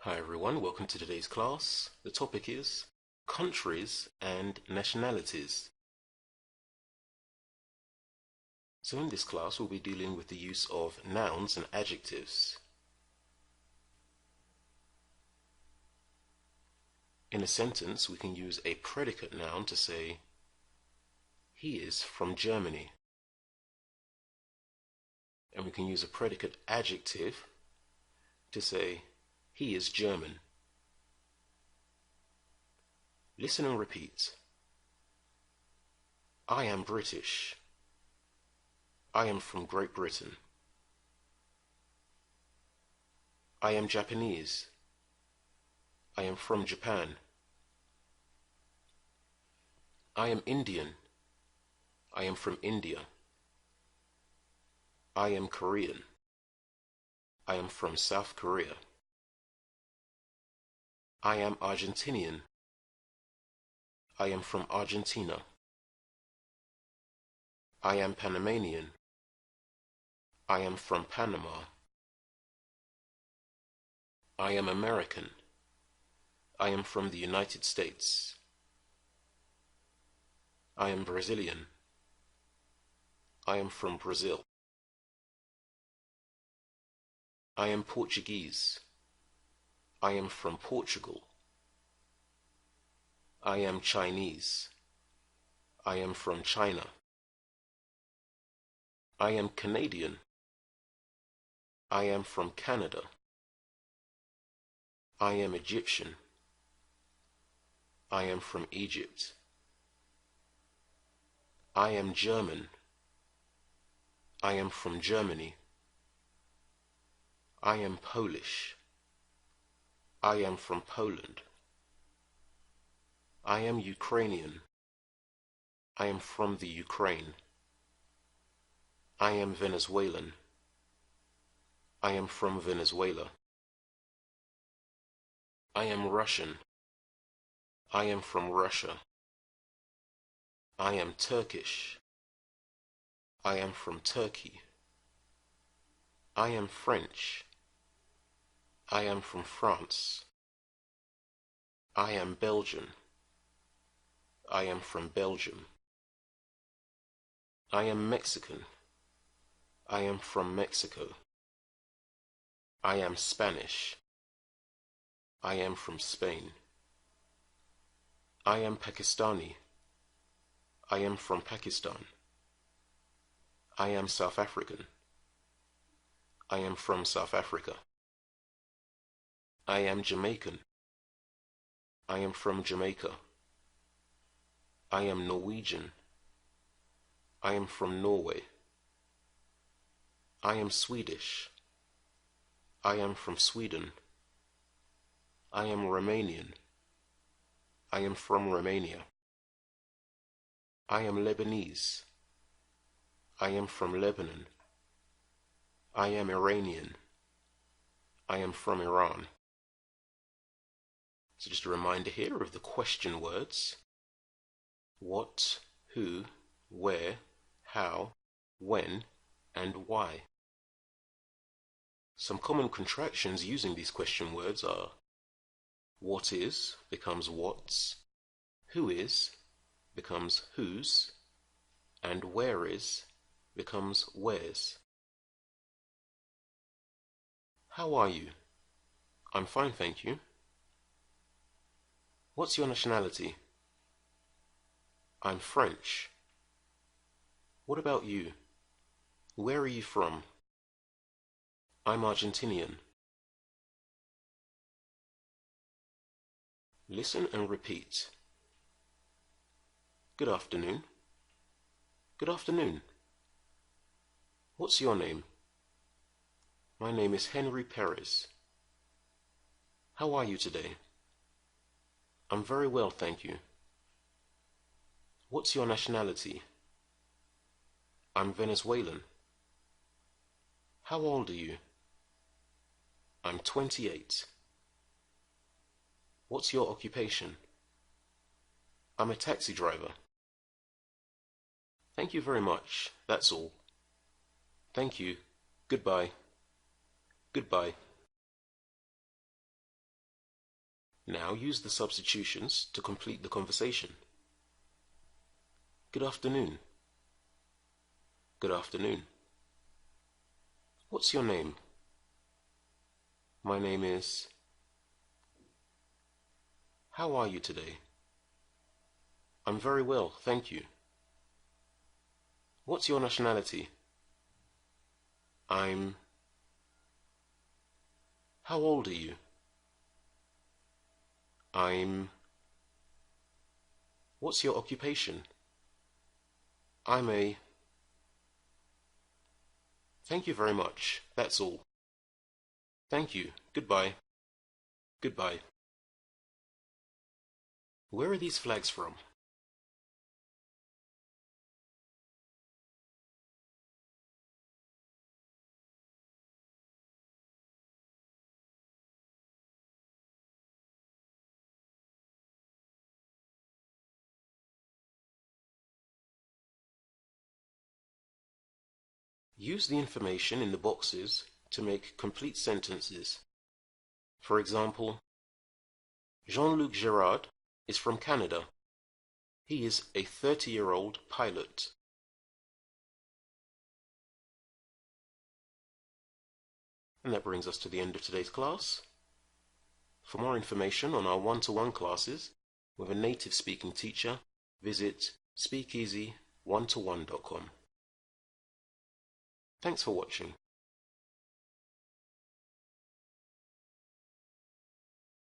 Hi everyone, welcome to today's class. The topic is countries and nationalities. So in this class we'll be dealing with the use of nouns and adjectives. In a sentence we can use a predicate noun to say, he is from Germany. And we can use a predicate adjective to say, he is German. Listen and repeat. I am British. I am from Great Britain. I am Japanese. I am from Japan. I am Indian. I am from India. I am Korean. I am from South Korea. I am Argentinian. I am from Argentina. I am Panamanian. I am from Panama. I am American. I am from the United States. I am Brazilian. I am from Brazil. I am Portuguese. I am from Portugal. I am Chinese. I am from China. I am Canadian. I am from Canada. I am Egyptian. I am from Egypt. I am German. I am from Germany. I am Polish. I am from Poland. I am Ukrainian. I am from the Ukraine. I am Venezuelan. I am from Venezuela. I am Russian. I am from Russia. I am Turkish. I am from Turkey. I am French. I am from France. I am Belgian. I am from Belgium. I am Mexican. I am from Mexico. I am Spanish. I am from Spain. I am Pakistani. I am from Pakistan. I am South African. I am from South Africa. I am Jamaican. I am from Jamaica. I am Norwegian. I am from Norway. I am Swedish. I am from Sweden. I am Romanian. I am from Romania. I am Lebanese. I am from Lebanon. I am Iranian. I am from Iran. So just a reminder here of the question words. What, who, where, how, when, and why. Some common contractions using these question words are what is becomes what's, who is becomes whose, and where is becomes where's. How are you? I'm fine, thank you. What's your nationality? I'm French. What about you? Where are you from? I'm Argentinian. Listen and repeat. Good afternoon. Good afternoon. What's your name? My name is Henry Perez. How are you today? I'm very well, thank you. What's your nationality? I'm Venezuelan. How old are you? I'm 28. What's your occupation? I'm a taxi driver. Thank you very much. That's all. Thank you. Goodbye. Goodbye. Now use the substitutions to complete the conversation. Good afternoon. Good afternoon. What's your name? My name is... How are you today? I'm very well, thank you. What's your nationality? I'm... How old are you? I'm... What's your occupation? I'm a... Thank you very much. That's all. Thank you. Goodbye. Goodbye. Where are these flags from? Use the information in the boxes to make complete sentences. For example, Jean-Luc Girard is from Canada. He is a 30-year-old pilot. And that brings us to the end of today's class. For more information on our one-to-one classes with a native speaking teacher, visit speakeasy1to1.com. Thanks for watching.